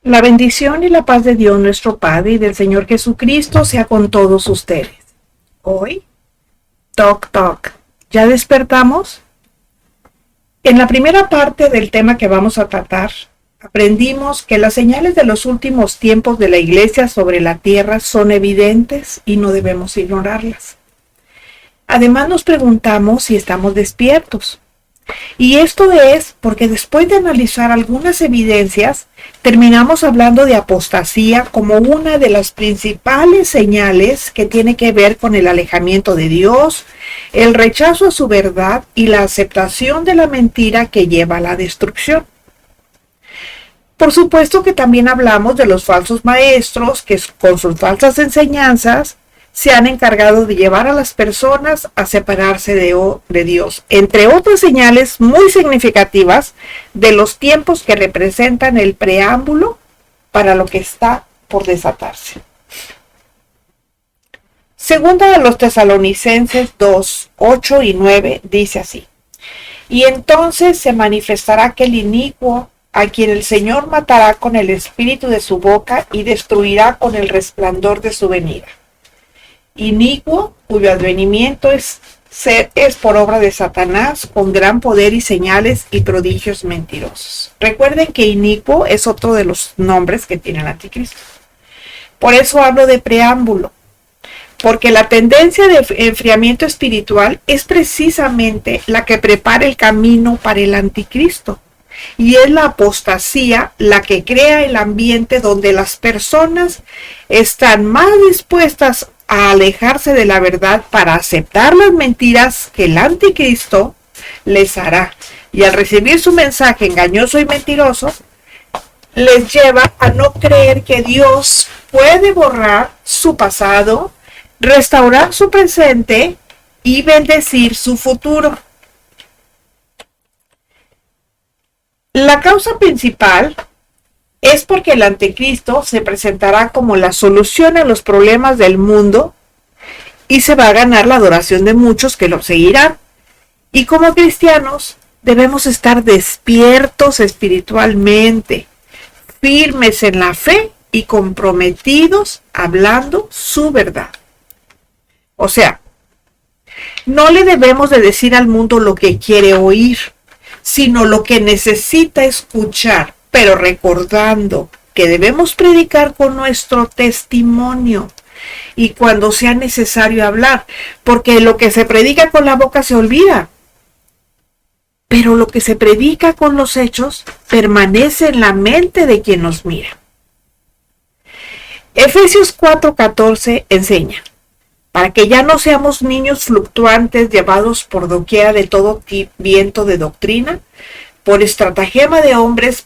La bendición y la paz de Dios nuestro Padre y del Señor Jesucristo sea con todos ustedes. Hoy, Toc Toc. ¿Ya despertamos? En la primera parte del tema que vamos a tratar, aprendimos que las señales de los últimos tiempos de la Iglesia sobre la tierra son evidentes y no debemos ignorarlas. Además nos preguntamos si estamos despiertos. Y esto es porque después de analizar algunas evidencias, terminamos hablando de apostasía como una de las principales señales que tiene que ver con el alejamiento de Dios, el rechazo a su verdad y la aceptación de la mentira que lleva a la destrucción. Por supuesto que también hablamos de los falsos maestros que con sus falsas enseñanzas se han encargado de llevar a las personas a separarse de Dios, entre otras señales muy significativas de los tiempos que representan el preámbulo para lo que está por desatarse. Segunda de los Tesalonicenses 2, 8 y 9 dice así: y entonces se manifestará aquel inicuo a quien el Señor matará con el espíritu de su boca y destruirá con el resplandor de su venida. Inicuo, cuyo advenimiento es por obra de Satanás, con gran poder y señales y prodigios mentirosos. Recuerden que inicuo es otro de los nombres que tiene el anticristo. Por eso hablo de preámbulo, porque la tendencia de enfriamiento espiritual es precisamente la que prepara el camino para el anticristo. Y es la apostasía la que crea el ambiente donde las personas están más dispuestas a alejarse de la verdad para aceptar las mentiras que el anticristo les hará. Y al recibir su mensaje engañoso y mentiroso, les lleva a no creer que Dios puede borrar su pasado, restaurar su presente y bendecir su futuro. La causa principal es porque el anticristo se presentará como la solución a los problemas del mundo y se va a ganar la adoración de muchos que lo seguirán. Y como cristianos debemos estar despiertos espiritualmente, firmes en la fe y comprometidos hablando su verdad. O sea, no le debemos de decir al mundo lo que quiere oír, sino lo que necesita escuchar, pero recordando que debemos predicar con nuestro testimonio y cuando sea necesario hablar, porque lo que se predica con la boca se olvida, pero lo que se predica con los hechos permanece en la mente de quien nos mira. Efesios 4:14 enseña: para que ya no seamos niños fluctuantes llevados por doquiera de todo viento de doctrina, por estratagema de hombres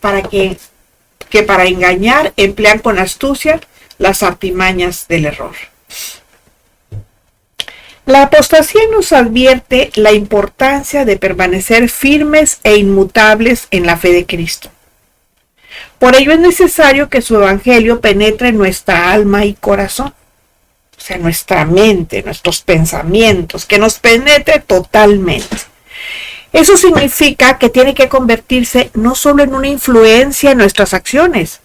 que para engañar emplean con astucia las artimañas del error. La apostasía nos advierte la importancia de permanecer firmes e inmutables en la fe de Cristo. Por ello es necesario que su evangelio penetre en nuestra alma y corazón. O sea, nuestra mente, nuestros pensamientos, que nos penetre totalmente. Eso significa que tiene que convertirse no solo en una influencia en nuestras acciones,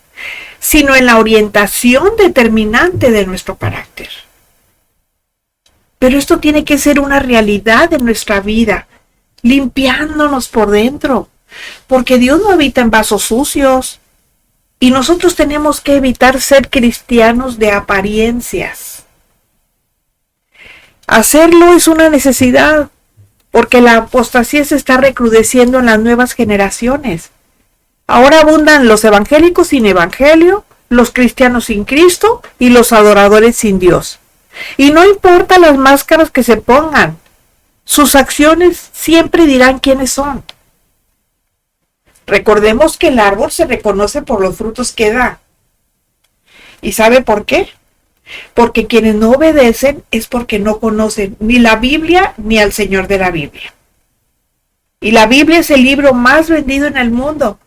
sino en la orientación determinante de nuestro carácter. Pero esto tiene que ser una realidad en nuestra vida, limpiándonos por dentro, porque Dios no habita en vasos sucios y nosotros tenemos que evitar ser cristianos de apariencias. Hacerlo es una necesidad, porque la apostasía se está recrudeciendo en las nuevas generaciones. Ahora abundan los evangélicos sin evangelio, los cristianos sin Cristo y los adoradores sin Dios. Y no importa las máscaras que se pongan, sus acciones siempre dirán quiénes son. Recordemos que el árbol se reconoce por los frutos que da. ¿Y sabe por qué? Porque quienes no obedecen es porque no conocen ni la Biblia ni al Señor de la Biblia. Y la Biblia es el libro más vendido en el mundo,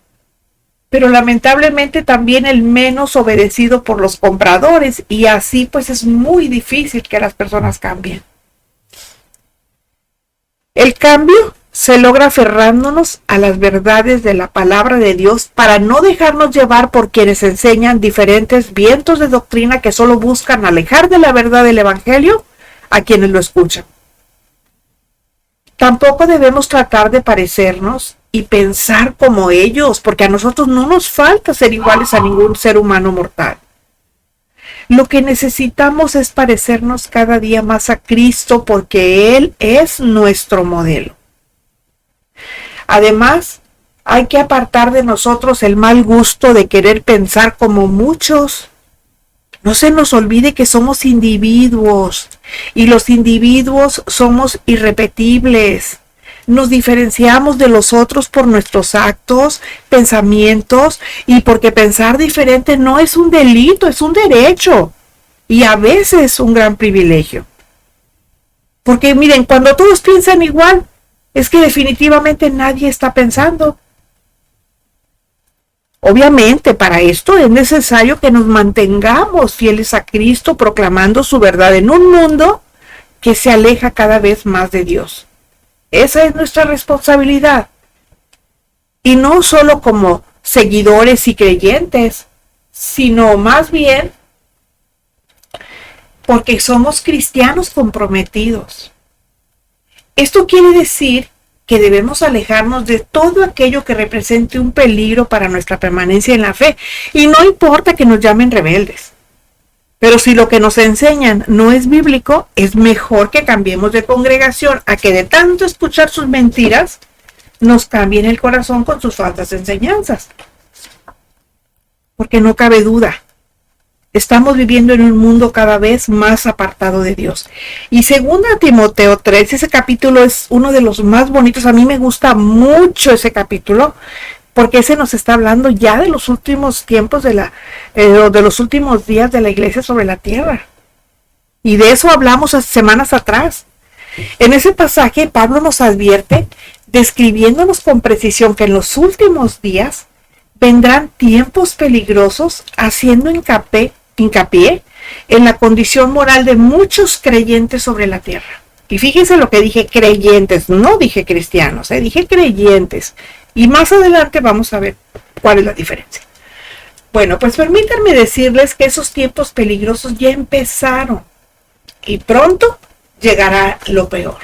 pero lamentablemente también el menos obedecido por los compradores, y así pues es muy difícil que las personas cambien. El cambio se logra aferrándonos a las verdades de la palabra de Dios para no dejarnos llevar por quienes enseñan diferentes vientos de doctrina que solo buscan alejar de la verdad del Evangelio a quienes lo escuchan. Tampoco debemos tratar de parecernos y pensar como ellos, porque a nosotros no nos falta ser iguales a ningún ser humano mortal. Lo que necesitamos es parecernos cada día más a Cristo porque Él es nuestro modelo. Además, hay que apartar de nosotros el mal gusto de querer pensar como muchos. No se nos olvide que somos individuos y los individuos somos irrepetibles. Nos diferenciamos de los otros por nuestros actos, pensamientos y porque pensar diferente no es un delito, es un derecho y a veces un gran privilegio. Porque miren, cuando todos piensan igual, es que definitivamente nadie está pensando. Obviamente, para esto es necesario que nos mantengamos fieles a Cristo, proclamando su verdad en un mundo que se aleja cada vez más de Dios. Esa es nuestra responsabilidad. Y no solo como seguidores y creyentes, sino más bien porque somos cristianos comprometidos. Esto quiere decir que debemos alejarnos de todo aquello que represente un peligro para nuestra permanencia en la fe. Y no importa que nos llamen rebeldes. Pero si lo que nos enseñan no es bíblico, es mejor que cambiemos de congregación a que de tanto escuchar sus mentiras, nos cambien el corazón con sus falsas enseñanzas. Porque no cabe duda. Estamos viviendo en un mundo cada vez más apartado de Dios. Y según Timoteo 3, ese capítulo es uno de los más bonitos. A mí me gusta mucho ese capítulo, porque ese nos está hablando ya de los últimos tiempos de los últimos días de la iglesia sobre la tierra. Y de eso hablamos hace semanas atrás. En ese pasaje, Pablo nos advierte, describiéndonos con precisión que en los últimos días vendrán tiempos peligrosos, haciendo hincapié en la condición moral de muchos creyentes sobre la tierra. Y fíjense lo que dije, creyentes, no dije cristianos, dije creyentes. Y más adelante vamos a ver cuál es la diferencia. Bueno, pues permítanme decirles que esos tiempos peligrosos ya empezaron y pronto llegará lo peor.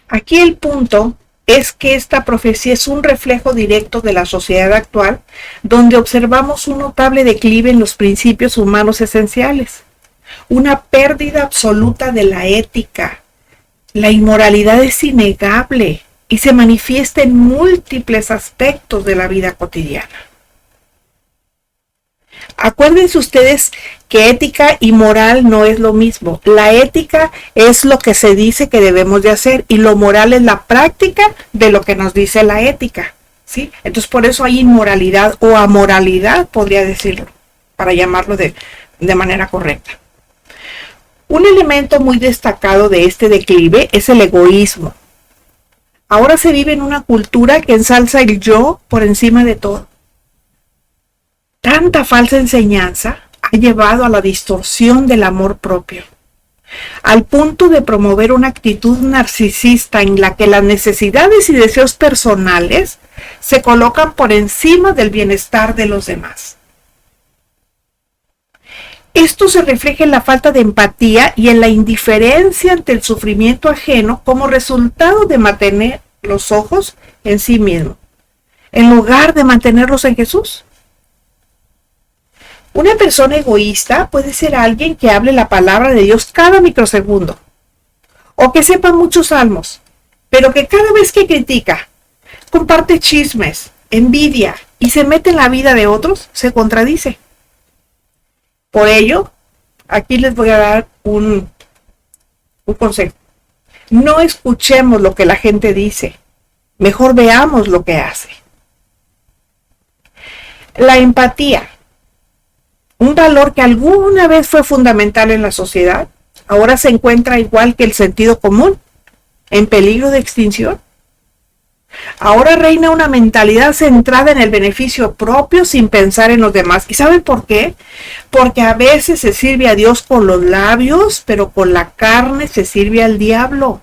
Aquí el punto es que esta profecía es un reflejo directo de la sociedad actual, donde observamos un notable declive en los principios humanos esenciales, una pérdida absoluta de la ética. La inmoralidad es innegable y se manifiesta en múltiples aspectos de la vida cotidiana. Acuérdense ustedes que ética y moral no es lo mismo. La ética es lo que se dice que debemos de hacer y lo moral es la práctica de lo que nos dice la ética, ¿sí? Entonces por eso hay inmoralidad o amoralidad, podría decirlo, para llamarlo de manera correcta. Un elemento muy destacado de este declive es el egoísmo. Ahora se vive en una cultura que ensalza el yo por encima de todo. Tanta falsa enseñanza ha llevado a la distorsión del amor propio, al punto de promover una actitud narcisista en la que las necesidades y deseos personales se colocan por encima del bienestar de los demás. Esto se refleja en la falta de empatía y en la indiferencia ante el sufrimiento ajeno como resultado de mantener los ojos en sí mismo, en lugar de mantenerlos en Jesús. Una persona egoísta puede ser alguien que hable la palabra de Dios cada microsegundo, o que sepa muchos salmos, pero que cada vez que critica, comparte chismes, envidia y se mete en la vida de otros, se contradice. Por ello, aquí les voy a dar un consejo. No escuchemos lo que la gente dice, mejor veamos lo que hace. La empatía, un valor que alguna vez fue fundamental en la sociedad, ahora se encuentra igual que el sentido común, en peligro de extinción. Ahora reina una mentalidad centrada en el beneficio propio sin pensar en los demás. ¿Y saben por qué? Porque a veces se sirve a Dios con los labios, pero con la carne se sirve al diablo.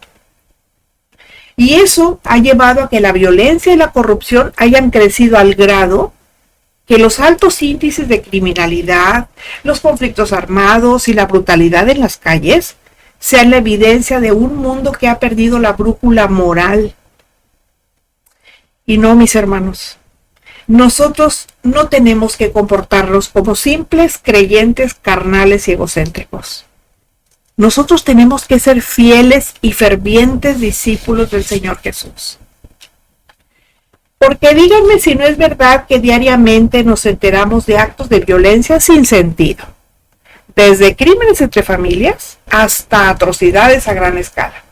Y eso ha llevado a que la violencia y la corrupción hayan crecido al grado que los altos índices de criminalidad, los conflictos armados y la brutalidad en las calles sean la evidencia de un mundo que ha perdido la brújula moral. Y no, mis hermanos, nosotros no tenemos que comportarnos como simples creyentes carnales y egocéntricos. Nosotros tenemos que ser fieles y fervientes discípulos del Señor Jesús. Porque díganme si no es verdad que diariamente nos enteramos de actos de violencia sin sentido, desde crímenes entre familias hasta atrocidades a gran escala.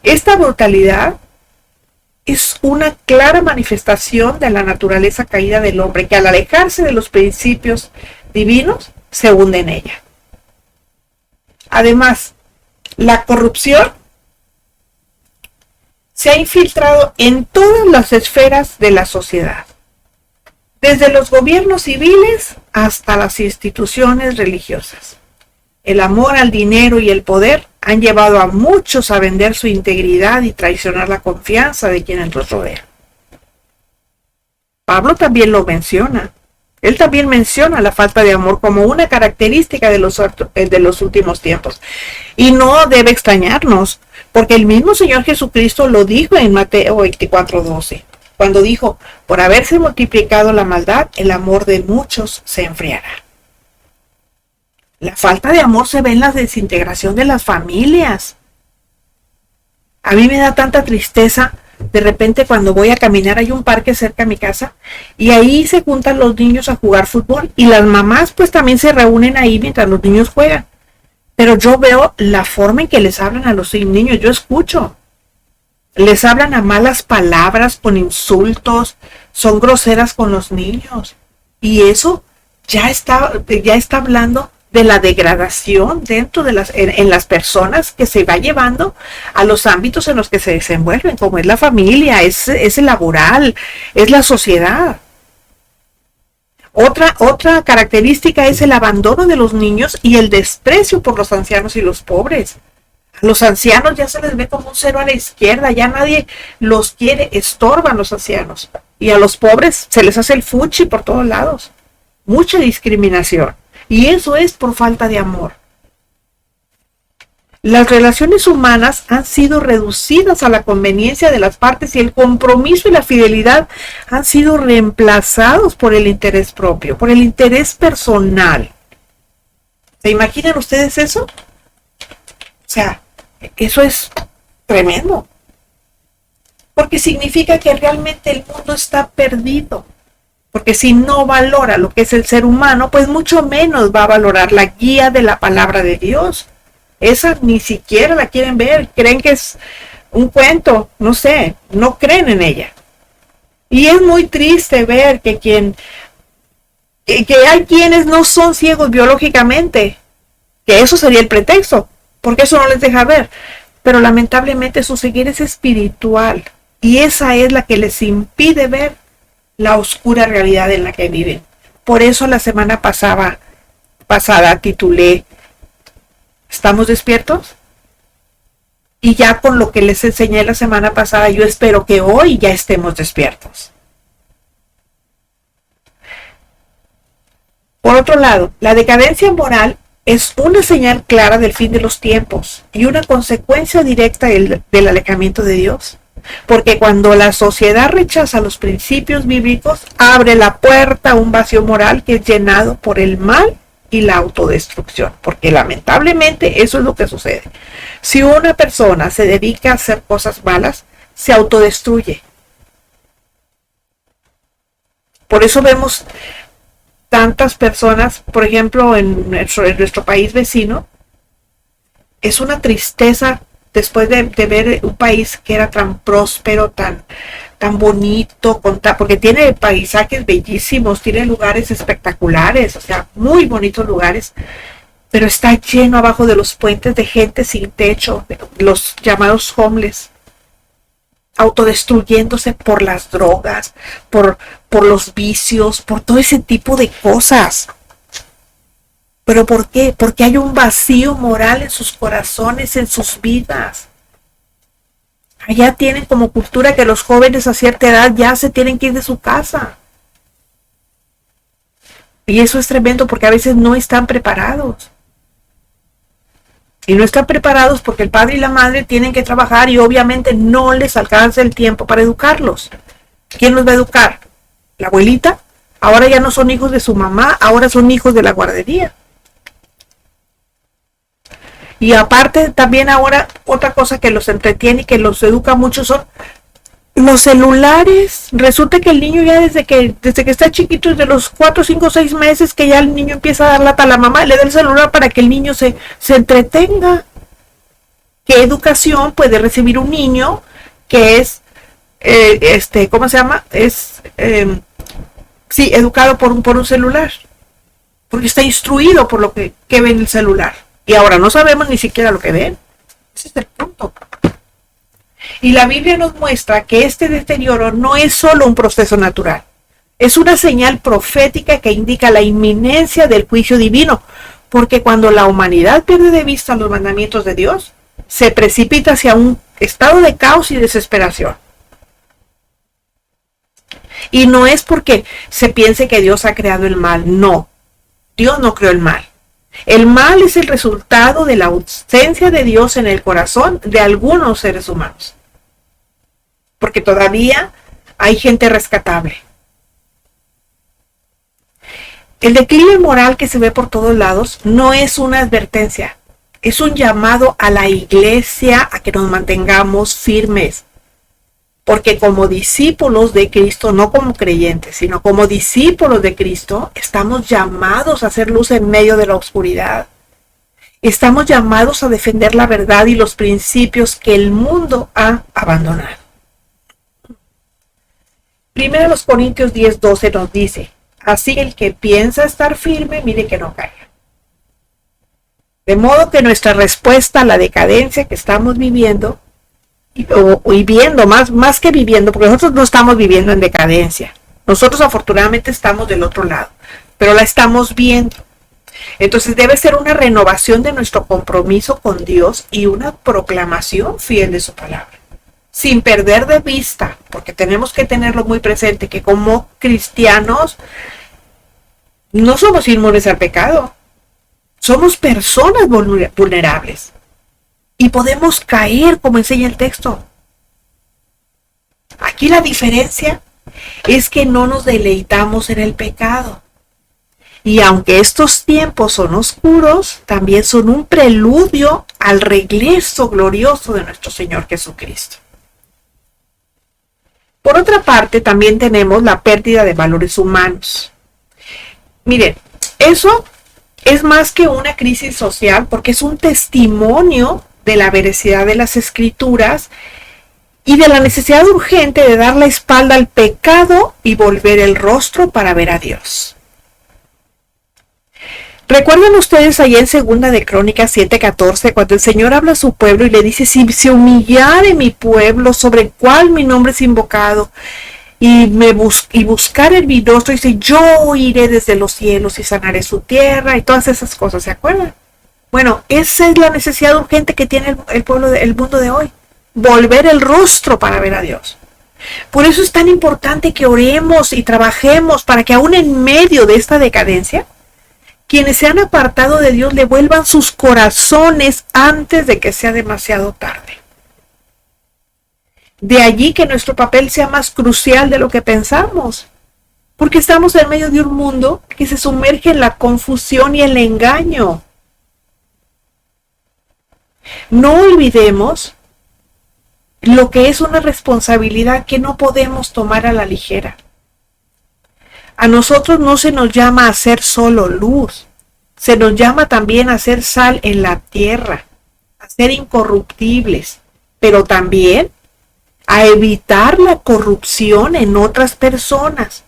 Esta brutalidad es una clara manifestación de la naturaleza caída del hombre, que al alejarse de los principios divinos se hunde en ella. Además, la corrupción se ha infiltrado en todas las esferas de la sociedad, desde los gobiernos civiles hasta las instituciones religiosas. El amor al dinero y el poder han llevado a muchos a vender su integridad y traicionar la confianza de quienes los rodean. Pablo también lo menciona. Él también menciona la falta de amor como una característica de los últimos tiempos. Y no debe extrañarnos, porque el mismo Señor Jesucristo lo dijo en Mateo 24:12, cuando dijo: por haberse multiplicado la maldad, el amor de muchos se enfriará. La falta de amor se ve en la desintegración de las familias. A mí me da tanta tristeza. De repente, cuando voy a caminar, hay un parque cerca de mi casa y ahí se juntan los niños a jugar fútbol y las mamás pues también se reúnen ahí mientras los niños juegan. Pero yo veo la forma en que les hablan a los niños, yo escucho. Les hablan a malas palabras, con insultos, son groseras con los niños. Y eso ya está hablando de la degradación dentro de en las personas, que se va llevando a los ámbitos en los que se desenvuelven, como es la familia, es el laboral, es la sociedad. Otra característica es el abandono de los niños y el desprecio por los ancianos y los pobres. A los ancianos ya se les ve como un cero a la izquierda, ya nadie los quiere, estorban los ancianos. Y a los pobres se les hace el fuchi por todos lados. Mucha discriminación. Y eso es por falta de amor. Las relaciones humanas han sido reducidas a la conveniencia de las partes y el compromiso y la fidelidad han sido reemplazados por el interés propio, por el interés personal. ¿Se imaginan ustedes eso? O sea, eso es tremendo. Porque significa que realmente el mundo está perdido. Porque si no valora lo que es el ser humano, pues mucho menos va a valorar la guía de la palabra de Dios. Esa ni siquiera la quieren ver, creen que es un cuento, no sé, no creen en ella. Y es muy triste ver que hay quienes no son ciegos biológicamente, que eso sería el pretexto, porque eso no les deja ver. Pero lamentablemente su ceguera es espiritual y esa es la que les impide ver la oscura realidad en la que viven. Por eso la semana pasada titulé ¿Estamos despiertos? Y ya con lo que les enseñé la semana pasada, yo espero que hoy ya estemos despiertos. Por otro lado, la decadencia moral es una señal clara del fin de los tiempos y una consecuencia directa del alejamiento de Dios. Porque cuando la sociedad rechaza los principios bíblicos, abre la puerta a un vacío moral que es llenado por el mal y la autodestrucción. Porque lamentablemente eso es lo que sucede. Si una persona se dedica a hacer cosas malas, se autodestruye. Por eso vemos tantas personas, por ejemplo, en nuestro país vecino, es una tristeza. Después de ver un país que era tan próspero, tan bonito, porque tiene paisajes bellísimos, tiene lugares espectaculares, o sea, muy bonitos lugares, pero está lleno abajo de los puentes de gente sin techo, los llamados homeless, autodestruyéndose por las drogas, por los vicios, por todo ese tipo de cosas. ¿Pero por qué? Porque hay un vacío moral en sus corazones, en sus vidas. Allá tienen como cultura que los jóvenes a cierta edad ya se tienen que ir de su casa. Y eso es tremendo porque a veces no están preparados. Y no están preparados porque el padre y la madre tienen que trabajar y obviamente no les alcanza el tiempo para educarlos. ¿Quién los va a educar? ¿La abuelita? Ahora ya no son hijos de su mamá, ahora son hijos de la guardería. Y aparte también ahora otra cosa que los entretiene y que los educa mucho son los celulares. Resulta que el niño ya desde que está chiquito, desde los 4, 5, 6 meses, que ya el niño empieza a dar lata a la mamá, le da el celular para que el niño se entretenga. ¿Qué educación puede recibir un niño que es, ¿cómo se llama? Educado por un celular. Porque está instruido por lo que ve en el celular. Y ahora no sabemos ni siquiera lo que ven. Ese es el punto. Y la Biblia nos muestra que este deterioro no es solo un proceso natural. Es una señal profética que indica la inminencia del juicio divino. Porque cuando la humanidad pierde de vista los mandamientos de Dios, se precipita hacia un estado de caos y desesperación. Y no es porque se piense que Dios ha creado el mal. No. Dios no creó el mal. El mal es el resultado de la ausencia de Dios en el corazón de algunos seres humanos. Porque todavía hay gente rescatable. El declive moral que se ve por todos lados no es una advertencia, es un llamado a la iglesia a que nos mantengamos firmes. Porque como discípulos de Cristo, no como creyentes, sino como discípulos de Cristo, estamos llamados a hacer luz en medio de la oscuridad. Estamos llamados a defender la verdad y los principios que el mundo ha abandonado. 1 Corintios 10:12 nos dice, así el que piensa estar firme, mire que no caiga. De modo que nuestra respuesta a la decadencia que estamos viviendo, y viendo, más que viviendo, porque nosotros no estamos viviendo en decadencia. Nosotros afortunadamente estamos del otro lado, pero la estamos viendo. Entonces debe ser una renovación de nuestro compromiso con Dios y una proclamación fiel de su palabra. Sin perder de vista, porque tenemos que tenerlo muy presente, que como cristianos no somos inmunes al pecado. Somos personas vulnerables. Y podemos caer, como enseña el texto. Aquí la diferencia es que no nos deleitamos en el pecado. Y aunque estos tiempos son oscuros, también son un preludio al regreso glorioso de nuestro Señor Jesucristo. Por otra parte, también tenemos la pérdida de valores humanos. Miren, eso es más que una crisis social porque es un testimonio de la veracidad de las Escrituras y de la necesidad urgente de dar la espalda al pecado y volver el rostro para ver a Dios. ¿Recuerdan ustedes allá en 2 de Crónicas 7:14 cuando el Señor habla a su pueblo y le dice, si se humillare mi pueblo sobre el cual mi nombre es invocado y buscar mi rostro, dice, yo iré desde los cielos y sanaré su tierra y todas esas cosas, ¿se acuerdan? Bueno, esa es la necesidad urgente que tiene el mundo de hoy. Volver el rostro para ver a Dios. Por eso es tan importante que oremos y trabajemos para que aún en medio de esta decadencia, quienes se han apartado de Dios le vuelvan sus corazones antes de que sea demasiado tarde. De allí que nuestro papel sea más crucial de lo que pensamos. Porque estamos en medio de un mundo que se sumerge en la confusión y el engaño. No olvidemos lo que es una responsabilidad que no podemos tomar a la ligera. A nosotros no se nos llama a ser solo luz, se nos llama también a ser sal en la tierra, a ser incorruptibles, pero también a evitar la corrupción en otras personas.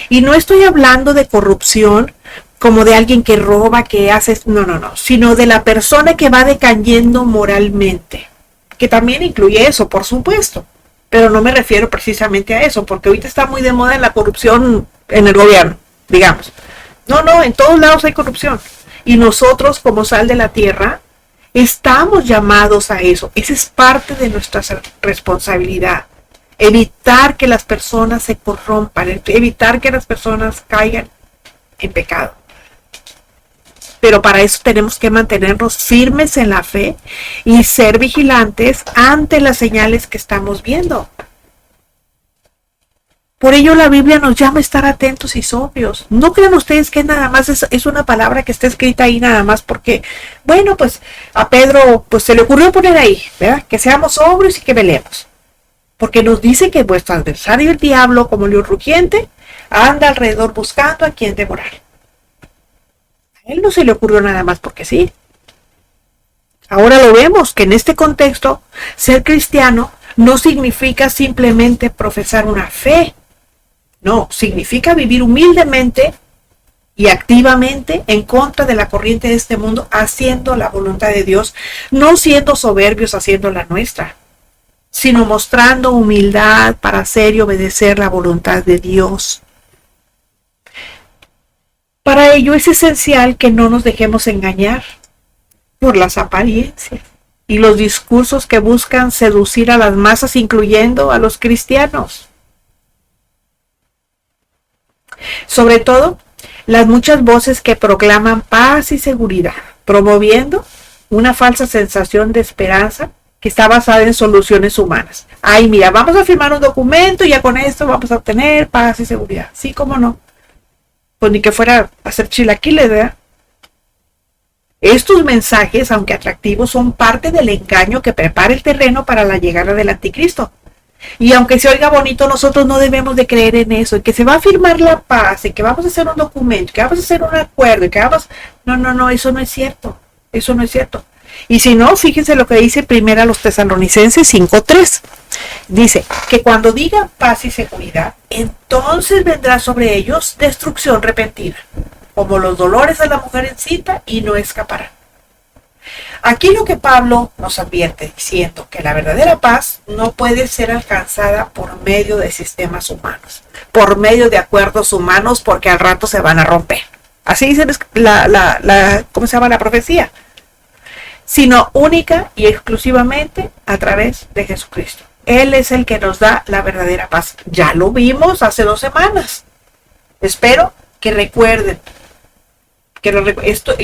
Y no estoy hablando de corrupción como de alguien que roba, que hace, no, sino de la persona que va decayendo moralmente, que también incluye eso, por supuesto, pero no me refiero precisamente a eso, porque ahorita está muy de moda la corrupción en el gobierno, digamos. No, en todos lados hay corrupción, y nosotros como sal de la tierra Estamos llamados a eso. Esa es parte de nuestra responsabilidad. Evitar que las personas se corrompan, evitar que las personas caigan en pecado. Pero para eso tenemos que mantenernos firmes en la fe y ser vigilantes ante las señales que estamos viendo. Por ello la Biblia nos llama a estar atentos y sobrios. No crean ustedes que nada más es una palabra que está escrita ahí nada más porque, bueno, pues a Pedro pues se le ocurrió poner ahí, ¿verdad? Que seamos sobrios y que velemos. Porque nos dice que vuestro adversario el diablo, como león rugiente, anda alrededor buscando a quien devorar. A él no se le ocurrió nada más porque sí. Ahora lo vemos que en este contexto, ser cristiano no significa simplemente profesar una fe. No, significa vivir humildemente y activamente en contra de la corriente de este mundo, haciendo la voluntad de Dios, no siendo soberbios haciendo la nuestra, sino mostrando humildad para hacer y obedecer la voluntad de Dios. Para ello es esencial que no nos dejemos engañar por las apariencias y los discursos que buscan seducir a las masas, incluyendo a los cristianos. Sobre todo, las muchas voces que proclaman paz y seguridad, promoviendo una falsa sensación de esperanza que está basada en soluciones humanas. Ay, mira, vamos a firmar un documento y ya con esto vamos a obtener paz y seguridad. Sí, cómo no. Pues ni que fuera a hacer chilaquiles, ¿verdad? Estos mensajes, aunque atractivos, son parte del engaño que prepara el terreno para la llegada del anticristo. Y aunque se oiga bonito, nosotros no debemos de creer en eso, en que se va a firmar la paz, en que vamos a hacer un documento, que vamos a hacer un acuerdo, en que vamos... No, eso no es cierto. Eso no es cierto. Y si no, fíjense lo que dice primero a los Tesalonicenses 5:3. Dice que cuando digan paz y seguridad, entonces vendrá sobre ellos destrucción repentina, como los dolores de la mujer encinta, y no escaparán. Aquí lo que Pablo nos advierte diciendo que la verdadera paz no puede ser alcanzada por medio de sistemas humanos, por medio de acuerdos humanos, porque al rato se van a romper. Así dice ¿cómo se llama la profecía? Sino única y exclusivamente a través de Jesucristo. Él es el que nos da la verdadera paz. Ya lo vimos hace 2 semanas. Espero que recuerden.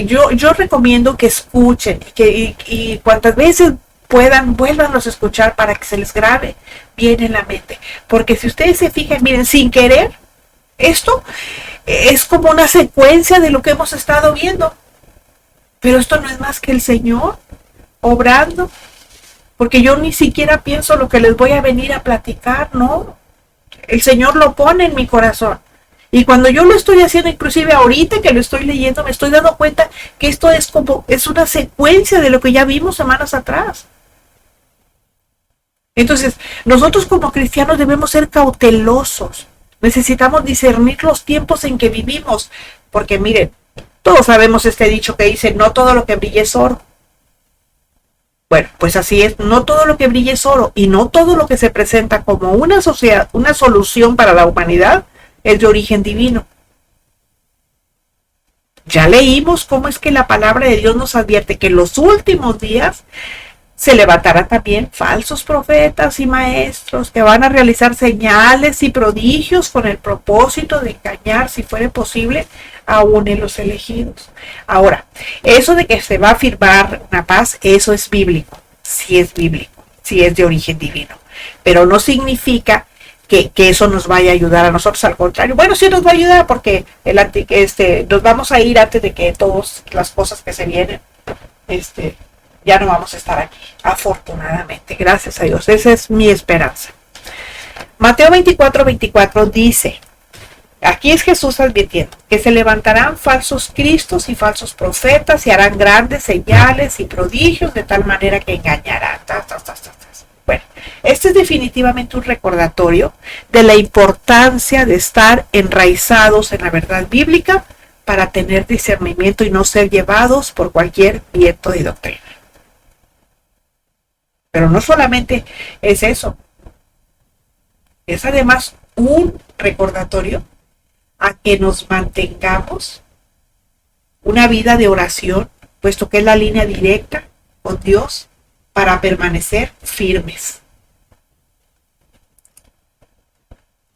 Yo recomiendo que escuchen y cuantas veces puedan, vuélvanlos a escuchar para que se les grabe bien en la mente. Porque si ustedes se fijan, miren, sin querer, esto es como una secuencia de lo que hemos estado viendo. Pero esto no es más que el Señor obrando, porque yo ni siquiera pienso lo que les voy a venir a platicar, no. El Señor lo pone en mi corazón. Y cuando yo lo estoy haciendo, inclusive ahorita que lo estoy leyendo, me estoy dando cuenta que esto es una secuencia de lo que ya vimos semanas atrás. Entonces, nosotros como cristianos debemos ser cautelosos. Necesitamos discernir los tiempos en que vivimos, porque miren, todos sabemos este dicho que dice, no todo lo que brille es oro. Bueno, pues así es, no todo lo que brille es oro, y no todo lo que se presenta como una solución para la humanidad es de origen divino. Ya leímos cómo es que la palabra de Dios nos advierte que en los últimos días se levantarán también falsos profetas y maestros que van a realizar señales y prodigios con el propósito de engañar, si fuere posible, aún en los elegidos. Ahora, eso de que se va a firmar una paz, eso es bíblico, sí es de origen divino, pero no significa que eso nos vaya a ayudar a nosotros, al contrario. Bueno, sí nos va a ayudar porque nos vamos a ir antes de que todas las cosas que se vienen, ya no vamos a estar aquí, afortunadamente, gracias a Dios. Esa es mi esperanza. Mateo 24:24 dice, aquí es Jesús advirtiendo, que se levantarán falsos cristos y falsos profetas y harán grandes señales y prodigios de tal manera que engañarán. Bueno, este es definitivamente un recordatorio de la importancia de estar enraizados en la verdad bíblica para tener discernimiento y no ser llevados por cualquier viento de doctrina. Pero no solamente es eso, es además un recordatorio a que nos mantengamos una vida de oración, puesto que es la línea directa con Dios para permanecer firmes.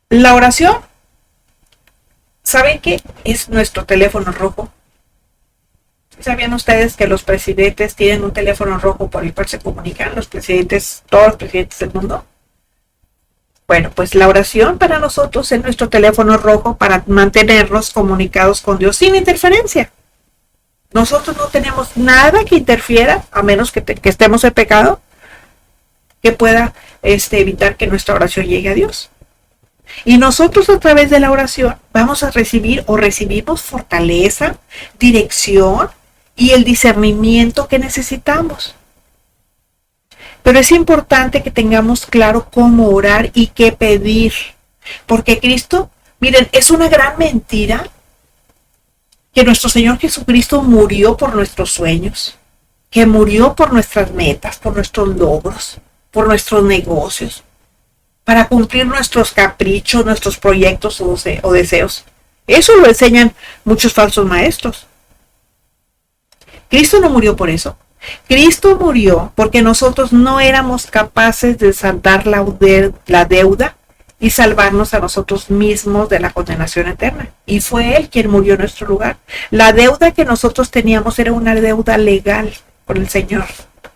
La oración, ¿saben qué? Es nuestro teléfono rojo. ¿Sabían ustedes que los presidentes tienen un teléfono rojo por el cual se comunican? Los presidentes, todos los presidentes del mundo. Bueno, pues la oración para nosotros es nuestro teléfono rojo para mantenernos comunicados con Dios sin interferencia. Nosotros no tenemos nada que interfiera, a menos que estemos en pecado, que pueda evitar que nuestra oración llegue a Dios. Y nosotros a través de la oración vamos a recibir o recibimos fortaleza, dirección y el discernimiento que necesitamos. Pero es importante que tengamos claro cómo orar y qué pedir. Porque Cristo, miren, es una gran mentira que nuestro Señor Jesucristo murió por nuestros sueños, que murió por nuestras metas, por nuestros logros, por nuestros negocios, para cumplir nuestros caprichos, nuestros proyectos o deseos. Eso lo enseñan muchos falsos maestros. Cristo no murió por eso. Cristo murió porque nosotros no éramos capaces de saldar la deuda y salvarnos a nosotros mismos de la condenación eterna. Y fue Él quien murió en nuestro lugar. La deuda que nosotros teníamos era una deuda legal con el Señor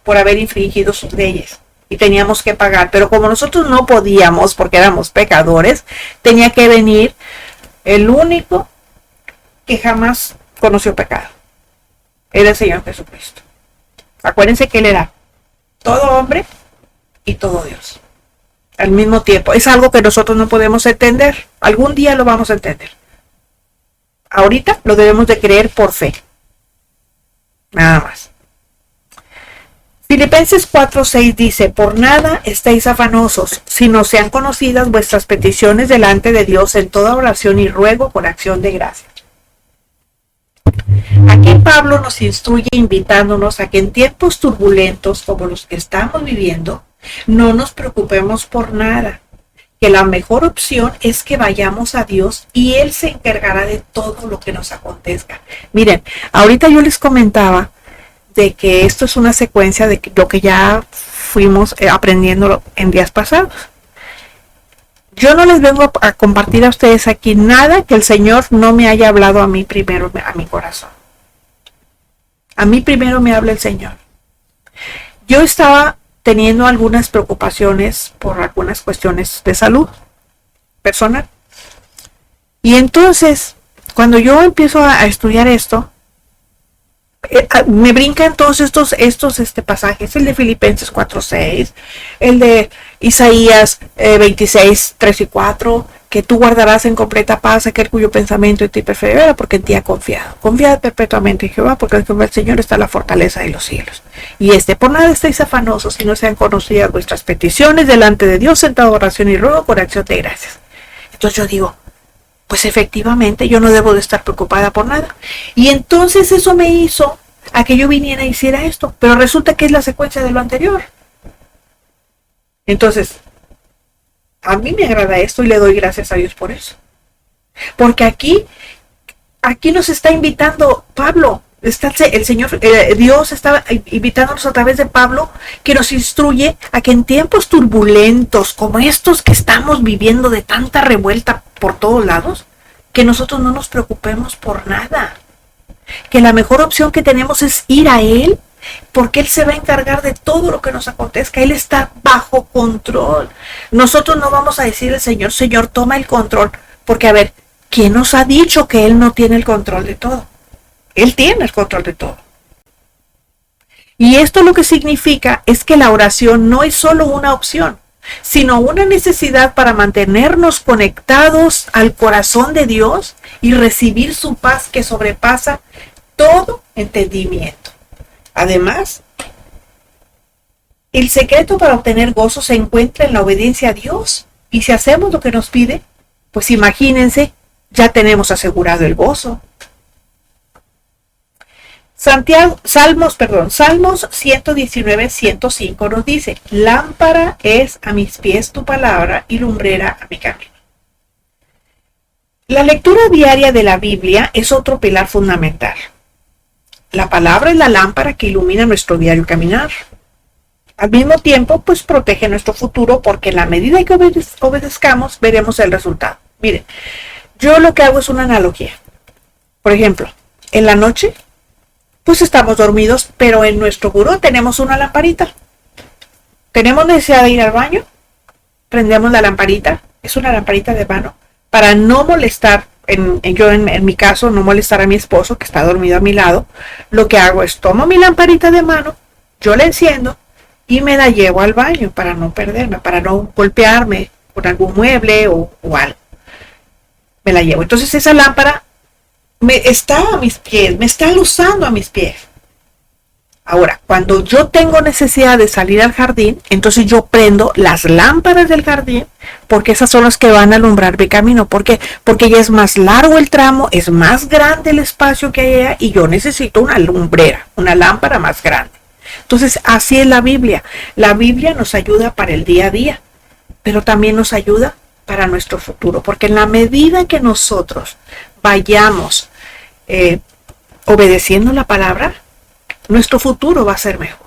por haber infringido sus leyes. Y teníamos que pagar. Pero como nosotros no podíamos porque éramos pecadores, tenía que venir el único que jamás conoció pecado. Era el Señor Jesucristo. Acuérdense que Él era todo hombre y todo Dios al mismo tiempo. Es algo que nosotros no podemos entender. Algún día lo vamos a entender. Ahorita lo debemos de creer por fe. Nada más. Filipenses 4:6 dice: por nada estéis afanosos, sino sean conocidas vuestras peticiones delante de Dios en toda oración y ruego con acción de gracias. Aquí Pablo nos instruye invitándonos a que en tiempos turbulentos como los que estamos viviendo, no nos preocupemos por nada, que la mejor opción es que vayamos a Dios y Él se encargará de todo lo que nos acontezca. Miren, ahorita yo les comentaba de que esto es una secuencia de lo que ya fuimos aprendiendo en días pasados. Yo no les vengo a compartir a ustedes aquí nada que el Señor no me haya hablado a mí primero, a mi corazón. A mí primero me habla el Señor. Yo estaba teniendo algunas preocupaciones por algunas cuestiones de salud personal. Y entonces, cuando yo empiezo a estudiar esto, me brincan todos estos pasajes, el de Filipenses 4:6, el de Isaías 26:3-4, que tú guardarás en completa paz aquel cuyo pensamiento en ti persevera, porque en ti ha confiado. Confiad perpetuamente en Jehová, porque en el Señor está la fortaleza de los cielos. Y por nada estéis afanosos, si no sean conocidas vuestras peticiones delante de Dios en toda oración y ruego con acción de gracias. Entonces yo digo, pues efectivamente yo no debo de estar preocupada por nada. Y entonces eso me hizo a que yo viniera y hiciera esto. Pero resulta que es la secuencia de lo anterior. Entonces, a mí me agrada esto y le doy gracias a Dios por eso. Porque aquí nos está invitando Pablo. El Señor, Dios está invitándonos a través de Pablo, que nos instruye a que en tiempos turbulentos como estos que estamos viviendo, de tanta revuelta por todos lados, que nosotros no nos preocupemos por nada. Que la mejor opción que tenemos es ir a Él, porque Él se va a encargar de todo lo que nos acontezca. Él está bajo control. Nosotros no vamos a decir al Señor, Señor, toma el control, porque a ver, ¿quién nos ha dicho que Él no tiene el control de todo? Él tiene el control de todo. Y esto lo que significa es que la oración no es solo una opción, sino una necesidad para mantenernos conectados al corazón de Dios y recibir su paz que sobrepasa todo entendimiento. Además, el secreto para obtener gozo se encuentra en la obediencia a Dios. Y si hacemos lo que nos pide, pues imagínense, ya tenemos asegurado el gozo. Salmos 119:105 nos dice: lámpara es a mis pies tu palabra y lumbrera a mi camino. La lectura diaria de la Biblia es otro pilar fundamental. la palabra es la lámpara que ilumina nuestro diario caminar. Al mismo tiempo, pues protege nuestro futuro, porque en la medida que obedezcamos, veremos el resultado. Miren, yo lo que hago es una analogía. Por ejemplo, en la noche, pues estamos dormidos, pero en nuestro buró tenemos una lamparita. Tenemos necesidad de ir al baño, prendemos la lamparita, es una lamparita de mano, para no molestar, en mi caso, no molestar a mi esposo que está dormido a mi lado. Lo que hago es tomo mi lamparita de mano, yo la enciendo y me la llevo al baño para no perderme, para no golpearme con algún mueble o algo. Me la llevo. Entonces esa lámpara está a mis pies, me está aluzando a mis pies. Ahora, cuando yo tengo necesidad de salir al jardín, entonces yo prendo las lámparas del jardín, porque esas son las que van a alumbrar mi camino. ¿Por qué? Porque ya es más largo el tramo, es más grande el espacio que hay allá, y yo necesito una lumbrera, una lámpara más grande. Entonces, así es la Biblia. La Biblia nos ayuda para el día a día, pero también nos ayuda para nuestro futuro, porque en la medida que nosotros vayamos obedeciendo la palabra, nuestro futuro va a ser mejor.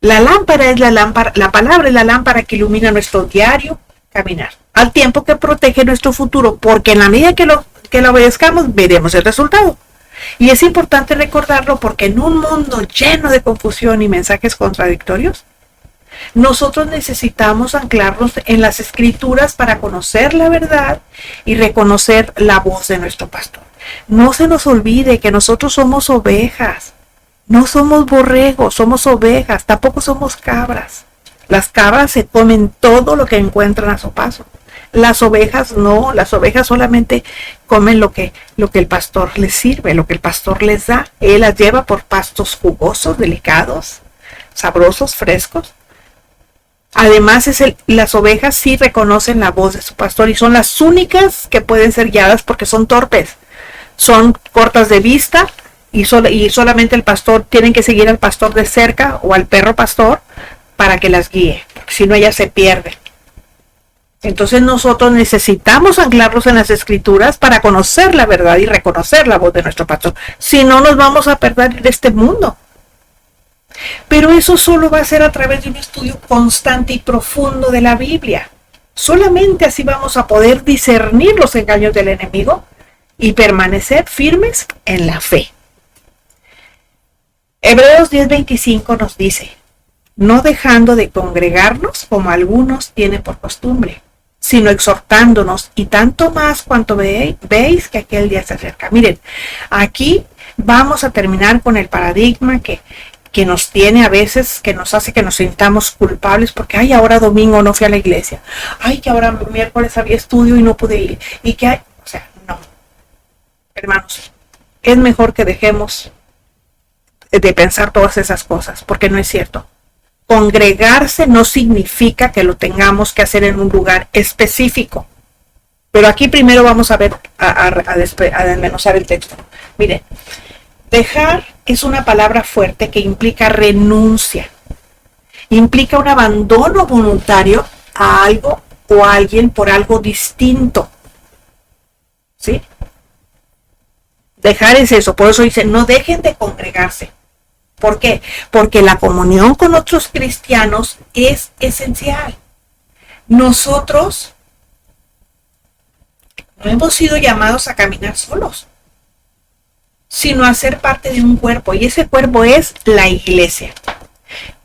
La lámpara es la palabra es la lámpara que ilumina nuestro diario caminar, al tiempo que protege nuestro futuro, porque en la medida que lo obedezcamos, veremos el resultado. Y es importante recordarlo, porque en un mundo lleno de confusión y mensajes contradictorios, nosotros necesitamos anclarnos en las Escrituras para conocer la verdad y reconocer la voz de nuestro pastor. No se nos olvide que nosotros somos ovejas, no somos borregos, somos ovejas, tampoco somos cabras. Las cabras se comen todo lo que encuentran a su paso. Las ovejas no, las ovejas solamente comen lo que el pastor les sirve, lo que el pastor les da. Él las lleva por pastos jugosos, delicados, sabrosos, frescos. Además, las ovejas sí reconocen la voz de su pastor y son las únicas que pueden ser guiadas, porque son torpes, son cortas de vista y solamente el pastor, tienen que seguir al pastor de cerca o al perro pastor para que las guíe, porque si no ellas se pierden. Entonces nosotros necesitamos anclarnos en las Escrituras para conocer la verdad y reconocer la voz de nuestro pastor. Si no, nos vamos a perder de este mundo. Pero eso solo va a ser a través de un estudio constante y profundo de la Biblia. Solamente así vamos a poder discernir los engaños del enemigo y permanecer firmes en la fe. Hebreos 10:25 nos dice: no dejando de congregarnos como algunos tienen por costumbre, sino exhortándonos, y tanto más cuanto veis que aquel día se acerca. Miren, aquí vamos a terminar con el paradigma que nos tiene a veces, que nos hace que nos sintamos culpables porque, ay, ahora domingo no fui a la iglesia, ay, que ahora miércoles había estudio y no pude ir, y que hay, o sea, no. Hermanos, es mejor que dejemos de pensar todas esas cosas, porque no es cierto. Congregarse no significa que lo tengamos que hacer en un lugar específico. Pero aquí primero vamos a ver, a desmenuzar el texto. Mire, dejar es una palabra fuerte que implica renuncia. Implica un abandono voluntario a algo o a alguien por algo distinto. ¿Sí? Dejar es eso. Por eso dice, no dejen de congregarse. ¿Por qué? Porque la comunión con otros cristianos es esencial. Nosotros no hemos sido llamados a caminar solos, sino a ser parte de un cuerpo, y ese cuerpo es la iglesia.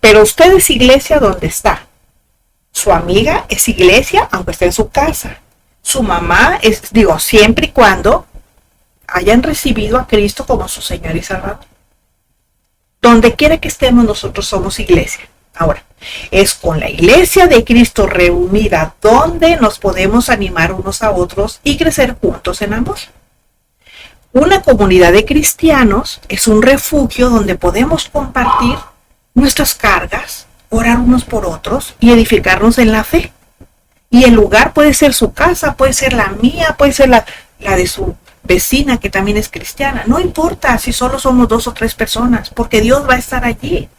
Pero usted es iglesia donde está. Su amiga es iglesia aunque esté en su casa. Su mamá es, siempre y cuando hayan recibido a Cristo como su Señor y Salvador. Donde quiera que estemos, nosotros somos iglesia. Ahora, es con la iglesia de Cristo reunida donde nos podemos animar unos a otros y crecer juntos en ambos. Una comunidad de cristianos es un refugio donde podemos compartir nuestras cargas, orar unos por otros y edificarnos en la fe. Y el lugar puede ser su casa, puede ser la mía, puede ser la de su vecina que también es cristiana. No importa si solo somos 2 o 3 personas, porque Dios va a estar allí.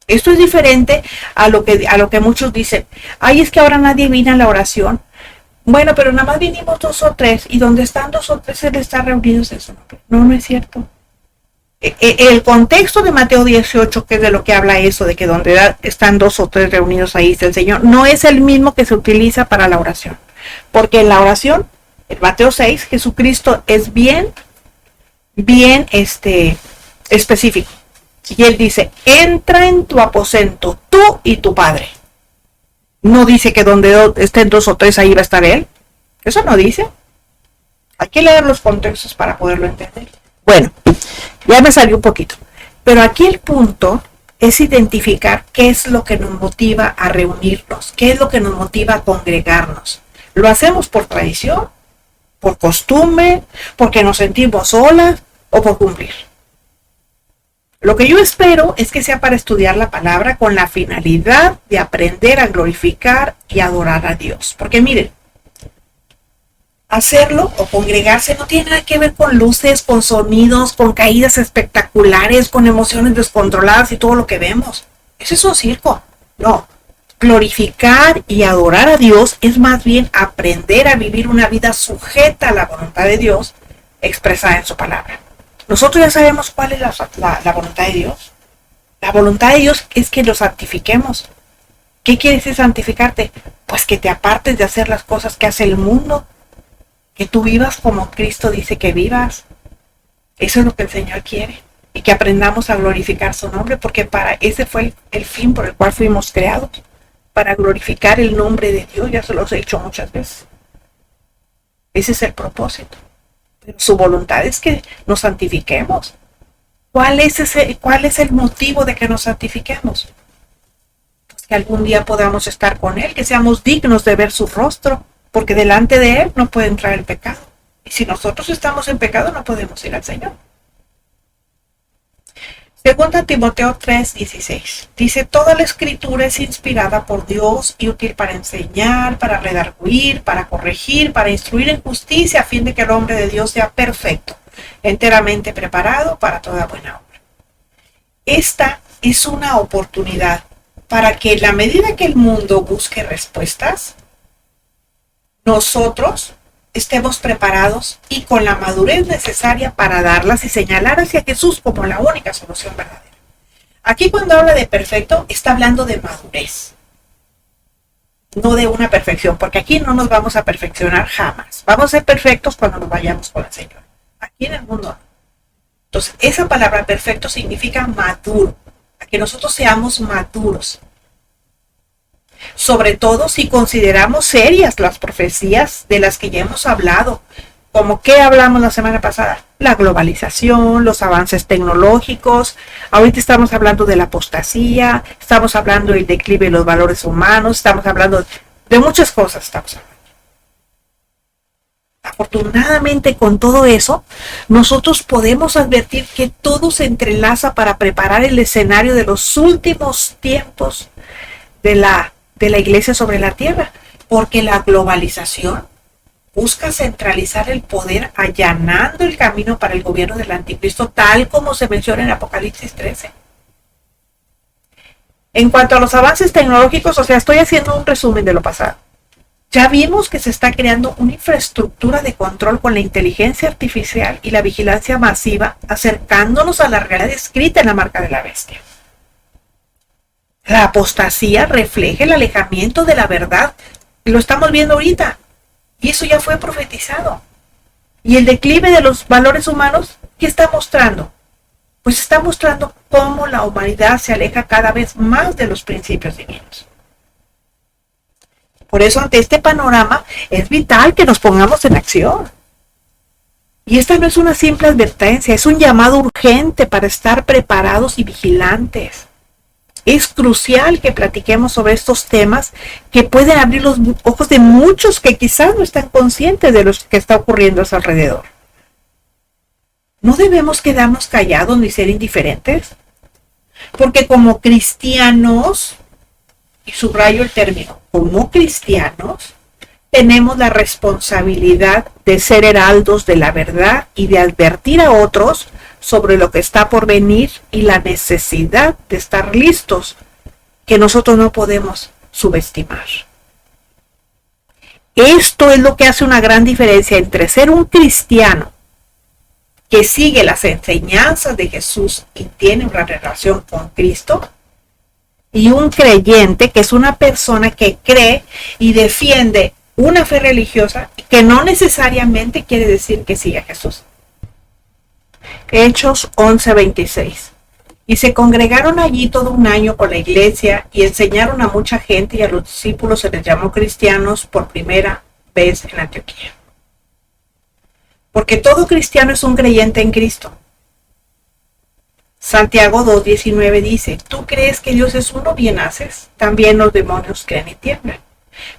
Esto es diferente a lo que muchos dicen. Ay, es que ahora nadie viene a la oración. Bueno, pero nada más vinimos 2 o 3, y donde están 2 o 3 él está reunidos en su nombre. No, no es cierto. El contexto de Mateo 18, que es de lo que habla eso, de que donde están 2 o 3 reunidos ahí está el Señor, no es el mismo que se utiliza para la oración. Porque en la oración, en Mateo 6, Jesucristo es bien específico. Y él dice, entra en tu aposento, tú y tu Padre. No dice que donde estén 2 o 3 ahí va a estar él. Eso no dice. Hay que leer los contextos para poderlo entender. Bueno, ya me salió un poquito. Pero aquí el punto es identificar qué es lo que nos motiva a reunirnos, qué es lo que nos motiva a congregarnos. ¿Lo hacemos por tradición, por costumbre, porque nos sentimos solas o por cumplir? Lo que yo espero es que sea para estudiar la palabra con la finalidad de aprender a glorificar y adorar a Dios. Porque miren, hacerlo o congregarse no tiene nada que ver con luces, con sonidos, con caídas espectaculares, con emociones descontroladas y todo lo que vemos. Eso es un circo. No. Glorificar y adorar a Dios es más bien aprender a vivir una vida sujeta a la voluntad de Dios expresada en su palabra. Nosotros ya sabemos cuál es la voluntad de Dios. La voluntad de Dios es que lo santifiquemos. ¿Qué quiere decir santificarte? Pues que te apartes de hacer las cosas que hace el mundo. Que tú vivas como Cristo dice que vivas. Eso es lo que el Señor quiere. Y que aprendamos a glorificar su nombre, porque para ese fue el fin por el cual fuimos creados. Para glorificar el nombre de Dios, ya se los he dicho muchas veces. Ese es el propósito. Pero su voluntad es que nos santifiquemos. ¿Cuál es el motivo de que nos santifiquemos? Pues que algún día podamos estar con Él, que seamos dignos de ver su rostro, porque delante de Él no puede entrar el pecado. Y si nosotros estamos en pecado, no podemos ir al Señor. Segunda Timoteo 3:16. Dice, toda la escritura es inspirada por Dios y útil para enseñar, para redarguir, para corregir, para instruir en justicia, a fin de que el hombre de Dios sea perfecto, enteramente preparado para toda buena obra. Esta es una oportunidad para que, en la medida que el mundo busque respuestas, nosotros estemos preparados y con la madurez necesaria para darlas y señalar hacia Jesús como la única solución verdadera. Aquí, cuando habla de perfecto, está hablando de madurez, no de una perfección, porque aquí no nos vamos a perfeccionar jamás. Vamos a ser perfectos cuando nos vayamos con el Señor. Aquí en el mundo no. Entonces, esa palabra perfecto significa maduro, a que nosotros seamos maduros. Sobre todo si consideramos serias las profecías de las que ya hemos hablado, como que hablamos la semana pasada, la globalización, los avances tecnológicos, ahorita estamos hablando de la apostasía, estamos hablando del declive de los valores humanos, estamos hablando de muchas cosas, estamos hablando. Afortunadamente, con todo eso, nosotros podemos advertir que todo se entrelaza para preparar el escenario de los últimos tiempos de la iglesia sobre la tierra, porque la globalización busca centralizar el poder, allanando el camino para el gobierno del anticristo, tal como se menciona en Apocalipsis 13. En cuanto a los avances tecnológicos, o sea, estoy haciendo un resumen de lo pasado. Ya vimos que se está creando una infraestructura de control con la inteligencia artificial y la vigilancia masiva, acercándonos a la realidad escrita en la marca de la bestia. La apostasía refleja el alejamiento de la verdad. Lo estamos viendo ahorita. Y eso ya fue profetizado. Y el declive de los valores humanos, ¿qué está mostrando? Pues está mostrando cómo la humanidad se aleja cada vez más de los principios divinos. Por eso, ante este panorama, es vital que nos pongamos en acción. Y esta no es una simple advertencia, es un llamado urgente para estar preparados y vigilantes. Es crucial que platiquemos sobre estos temas que pueden abrir los ojos de muchos que quizás no están conscientes de lo que está ocurriendo a su alrededor. No debemos quedarnos callados ni ser indiferentes, porque como cristianos, y subrayo el término, como cristianos, tenemos la responsabilidad de ser heraldos de la verdad y de advertir a otros sobre lo que está por venir y la necesidad de estar listos, que nosotros no podemos subestimar. Esto es lo que hace una gran diferencia entre ser un cristiano que sigue las enseñanzas de Jesús y tiene una relación con Cristo, y un creyente que es una persona que cree y defiende una fe religiosa que no necesariamente quiere decir que sigue a Jesús. Hechos 11:26. Y se congregaron allí todo un año con la iglesia y enseñaron a mucha gente, y a los discípulos se les llamó cristianos por primera vez en Antioquía. Porque todo cristiano es un creyente en Cristo. Santiago 2:19 dice: ¿tú crees que Dios es uno? Bien haces. También los demonios creen y tiemblan.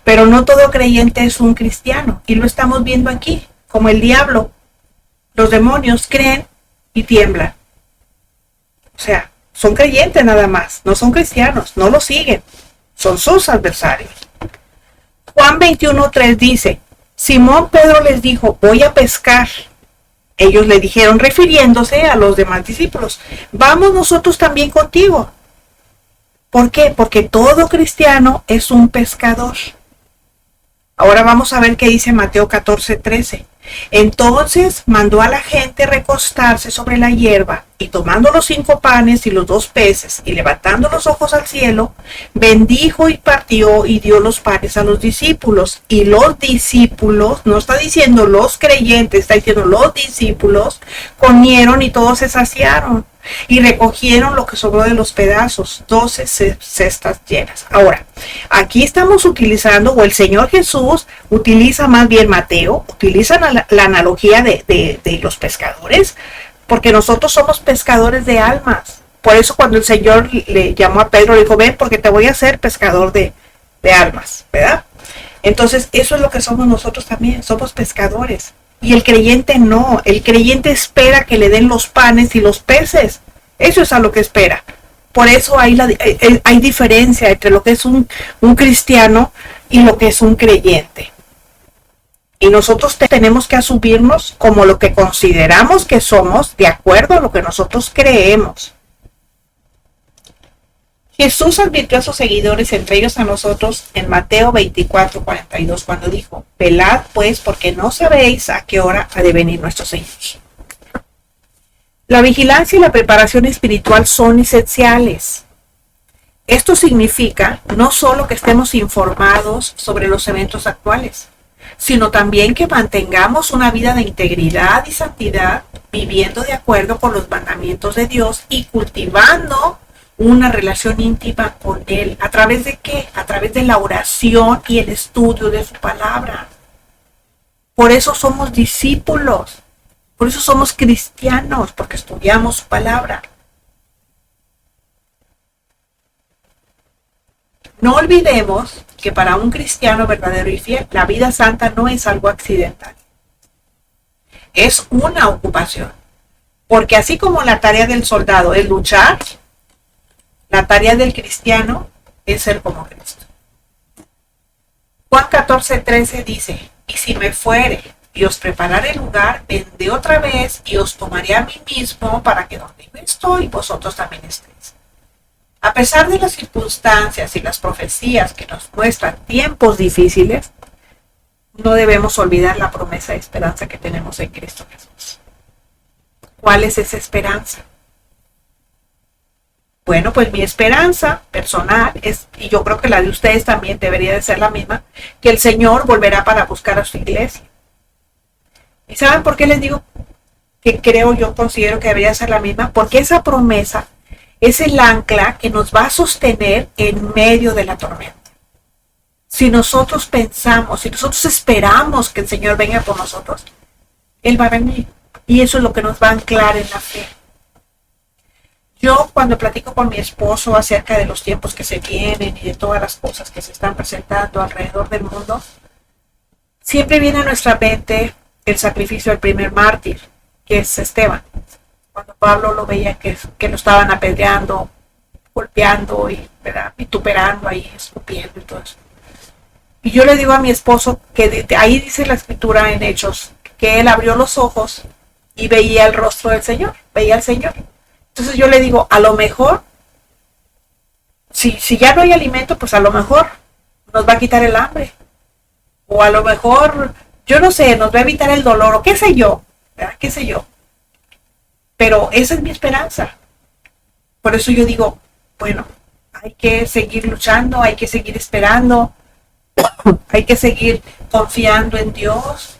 Pero no todo creyente es un cristiano, y lo estamos viendo aquí, como el diablo. Los demonios creen y tiemblan. O sea, son creyentes nada más, no son cristianos, no lo siguen, son sus adversarios. Juan 21:3 dice: Simón Pedro les dijo: voy a pescar. Ellos le dijeron, refiriéndose a los demás discípulos: vamos nosotros también contigo. ¿Por qué? Porque todo cristiano es un pescador. Ahora vamos a ver qué dice Mateo 14:13. Entonces mandó a la gente recostarse sobre la hierba, y tomando los 5 panes y los 2 peces, y levantando los ojos al cielo, bendijo y partió y dio los panes a los discípulos. Y los discípulos, no está diciendo los creyentes, está diciendo los discípulos, comieron y todos se saciaron. Y recogieron lo que sobró de los pedazos, 12 cestas llenas. Ahora, aquí estamos utilizando, o el Señor Jesús utiliza, más bien Mateo, utiliza la analogía de los pescadores, porque nosotros somos pescadores de almas. Por eso cuando el Señor le llamó a Pedro, le dijo: ven, porque te voy a hacer pescador de almas, ¿verdad? Entonces, eso es lo que somos nosotros también, somos pescadores. Y el creyente no, el creyente espera que le den los panes y los peces. Eso es a lo que espera. Por eso hay diferencia entre lo que es un cristiano y lo que es un creyente. Y nosotros tenemos que asumirnos como lo que consideramos que somos, de acuerdo a lo que nosotros creemos. Jesús advirtió a sus seguidores, entre ellos a nosotros, en Mateo 24:42, cuando dijo: velad pues, porque no sabéis a qué hora ha de venir nuestro Señor. La vigilancia y la preparación espiritual son esenciales. Esto significa no solo que estemos informados sobre los eventos actuales, sino también que mantengamos una vida de integridad y santidad, viviendo de acuerdo con los mandamientos de Dios y cultivando una relación íntima con Él. ¿A través de qué? A través de la oración y el estudio de su palabra. Por eso somos discípulos, por eso somos cristianos, porque estudiamos su palabra. No olvidemos que para un cristiano verdadero y fiel, la vida santa no es algo accidental. Es una ocupación. Porque así como la tarea del soldado es luchar, la tarea del cristiano es ser como Cristo. Juan 14:13 dice: y si me fuere y os prepararé lugar, vendré otra vez y os tomaré a mí mismo, para que donde yo estoy, vosotros también estéis. A pesar de las circunstancias y las profecías que nos muestran tiempos difíciles, no debemos olvidar la promesa de esperanza que tenemos en Cristo Jesús. ¿Cuál es esa esperanza? Bueno, pues mi esperanza personal es, y yo creo que la de ustedes también debería de ser la misma, que el Señor volverá para buscar a su iglesia. ¿Y saben por qué les digo que considero que debería ser la misma? Porque esa promesa es el ancla que nos va a sostener en medio de la tormenta. Si nosotros pensamos, si nosotros esperamos que el Señor venga por nosotros, Él va a venir. Y eso es lo que nos va a anclar en la fe. Yo, cuando platico con mi esposo acerca de los tiempos que se vienen y de todas las cosas que se están presentando alrededor del mundo, siempre viene a nuestra mente el sacrificio del primer mártir, que es Esteban. Cuando Pablo lo veía que lo estaban apedreando, golpeando y vituperando ahí, escupiendo y todo eso. Y yo le digo a mi esposo que ahí dice la escritura en Hechos, que él abrió los ojos y veía el rostro del Señor, veía al Señor. Entonces yo le digo, a lo mejor, si ya no hay alimento, pues a lo mejor nos va a quitar el hambre. O a lo mejor, yo no sé, nos va a evitar el dolor, o qué sé yo, ¿verdad? Qué sé yo. Pero esa es mi esperanza. Por eso yo digo, bueno, hay que seguir luchando, hay que seguir esperando, hay que seguir confiando en Dios.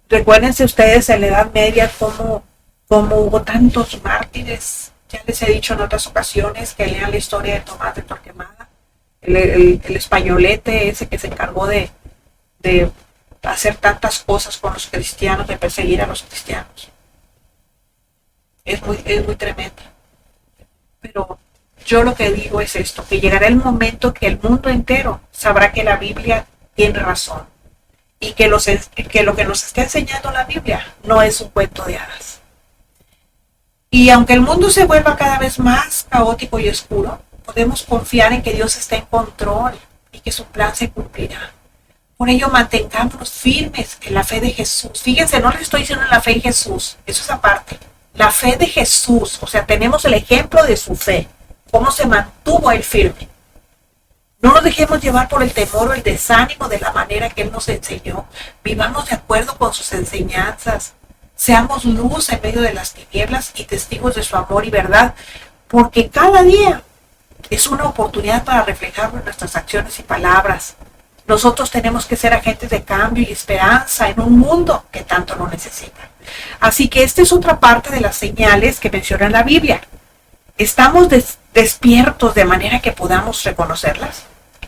Recuérdense ustedes en la Edad Media cómo hubo tantos mártires. Ya les he dicho en otras ocasiones que lean la historia de Tomás de Torquemada, el españolete ese que se encargó de hacer tantas cosas con los cristianos, de perseguir a los cristianos. Es muy tremendo. Pero yo lo que digo es esto, que llegará el momento que el mundo entero sabrá que la Biblia tiene razón y que lo que nos está enseñando la Biblia no es un cuento de hadas. Y aunque el mundo se vuelva cada vez más caótico y oscuro, podemos confiar en que Dios está en control y que su plan se cumplirá. Por ello, mantengámonos firmes en la fe de Jesús. Fíjense, no les estoy diciendo en la fe en Jesús, eso es aparte. La fe de Jesús, o sea, tenemos el ejemplo de su fe, cómo se mantuvo él firme. No nos dejemos llevar por el temor o el desánimo de la manera que él nos enseñó. Vivamos de acuerdo con sus enseñanzas. Seamos luz en medio de las tinieblas y testigos de su amor y verdad, porque cada día es una oportunidad para reflejarlo en nuestras acciones y palabras. Nosotros tenemos que ser agentes de cambio y esperanza en un mundo que tanto lo necesita. Así que esta es otra parte de las señales que menciona la Biblia. ¿Estamos despiertos de manera que podamos reconocerlas?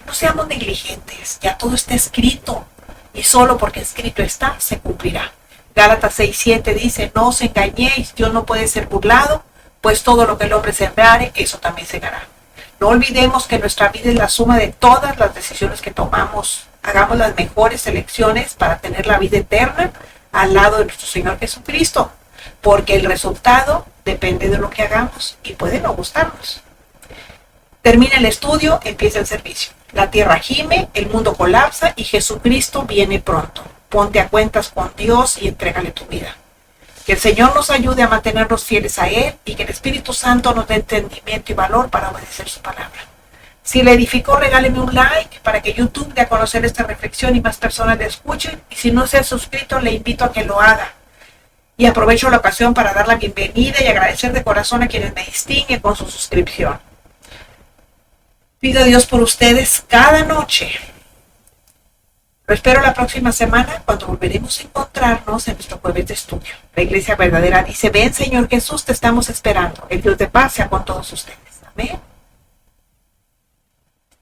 No seamos negligentes, ya todo está escrito y solo porque escrito está, se cumplirá. Gálatas 6:7 dice, no os engañéis, Dios no puede ser burlado, pues todo lo que el hombre sembrare, eso también segará. No olvidemos que nuestra vida es la suma de todas las decisiones que tomamos. Hagamos las mejores elecciones para tener la vida eterna al lado de nuestro Señor Jesucristo, porque el resultado depende de lo que hagamos y puede no gustarnos. Termina el estudio, empieza el servicio. La tierra gime, el mundo colapsa y Jesucristo viene pronto. Ponte a cuentas con Dios y entrégale tu vida. Que el Señor nos ayude a mantenernos fieles a Él y que el Espíritu Santo nos dé entendimiento y valor para obedecer su palabra. Si le edificó, regáleme un like para que YouTube dé a conocer esta reflexión y más personas la escuchen. Y si no se ha suscrito, le invito a que lo haga. Y aprovecho la ocasión para dar la bienvenida y agradecer de corazón a quienes me distinguen con su suscripción. Pido a Dios por ustedes cada noche. Lo espero la próxima semana cuando volveremos a encontrarnos en nuestro jueves de estudio. La Iglesia Verdadera dice, ven Señor Jesús, te estamos esperando. El Dios de paz sea con todos ustedes. Amén.